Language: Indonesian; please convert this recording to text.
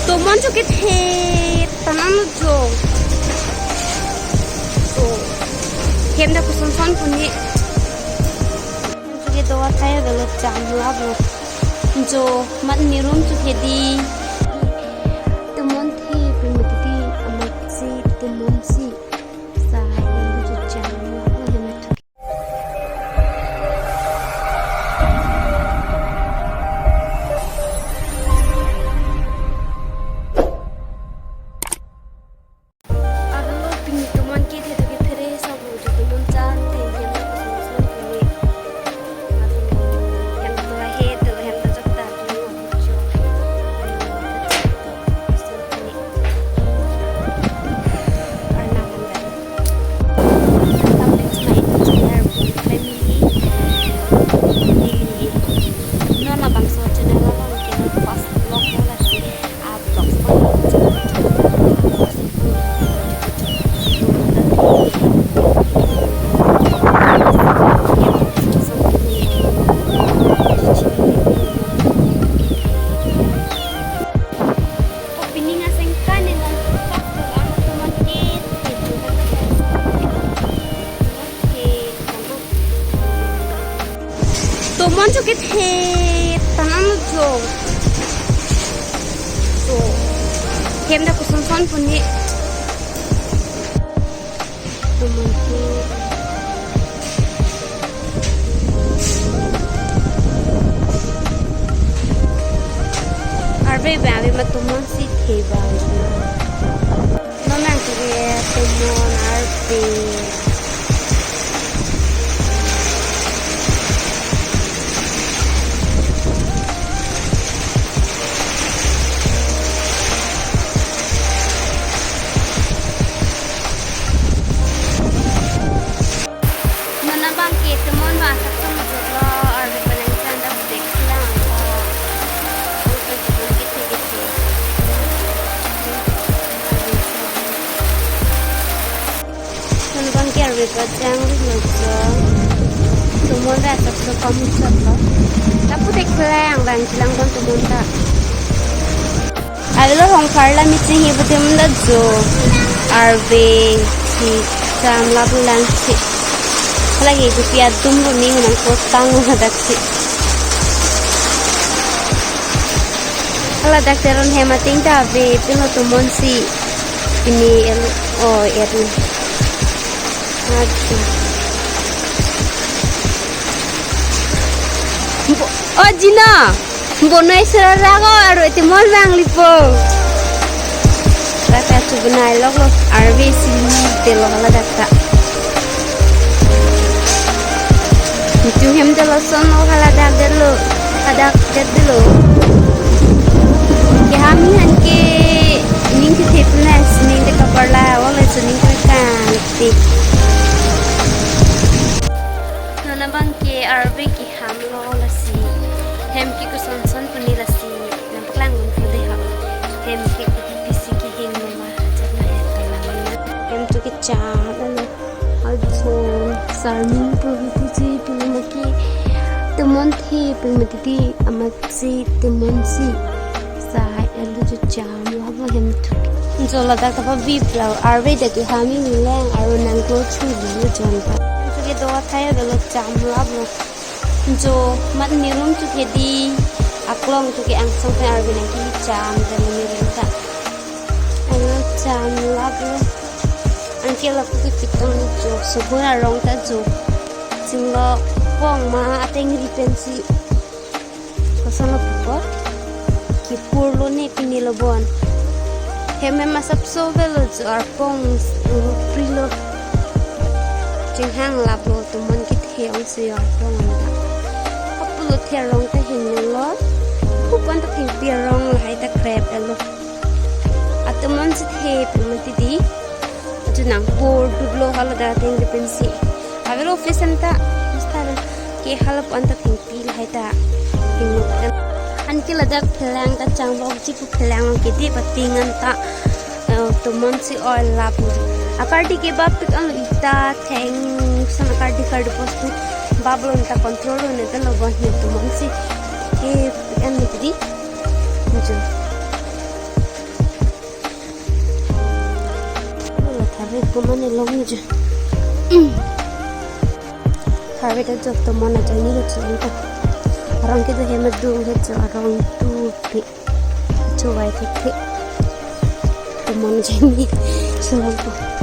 तो मन जो के थे तनानु जो तो hem da kusun son puni जो के दवा थाया गलो चामला बो जो mat ni room जो के दी तो मन थे primiti amat si तो मन si sa जो चामला बो hem तो मन जो के थे तनानु जो तो hem da kusun son puni तो मन के arbe babi ma तो मन si थे बाजू नमन के तो मन arbe Bajang lucu, semua dah tak kamu siapa? Tapi tak kelang, bang kelang pun semua tak. Ada orang farla micin hibu temu lucu, RV si jam labu langsi. Lagi itu piat tunggu nih nang kotang ada si. Kalau dak teron hemating tapi itu tumun si ini oh ini. Oh Jina, bono isra rago aru iti mol bang lipo. Rasa subnai log RV sini telo hala dakta. Itu hem telo sono hala dak delo, hadak delo. Kami hanke ning ke teplas ning de kaparla wala suning kan ti. Bang ke RV ki hamlo lasi hem ki kuson son puni lasi nampak langun pudeh ha hem ki pisi ki hing mama jana hem tu ki cha dalo also sarmin proviti pilmaki temon thi pilmati amat si temon si sai elu ju cha mo ha hem tu jola da ka bi blau RV da ki hami nilang aru nang go chu lu jon pa के दवा थाया गलो चामला बो जो mat ni room tu ke di aklong tu ke angsong ke arbi na ki cham dan ni renta ana chamla bo anke la pu ki tong jo subura rong ta jo singlo pong ma ateng ri pensi kosana pu ki purlo ne pinilo bon heme ma sap so velo jo ar pong prilo jeng hang lap lo tu mon ki the ong se yo rong ta apu lo the rong ta hin lo pu pan ta phing pi rong lai ta crab elo at mon se the pe mon ti di atu nang por du lo hala da teng de pensi avelo office anta mustara ke hala pan ta phing pi lai ta phing an ki la da phelang ta chang lo chi pu phelang ke di patingan ta tu mon si oil lap akardi ke bapik ang ita theng sana kardi kardi postu bablon ta control ne ta loban ne tu mon si ke an nitri mujo của mình lông chứ hai bên đó tụi mình là chơi như được chơi được orang kita hemat dong itu orang tu pi coba itu tụi mình chơi như selalu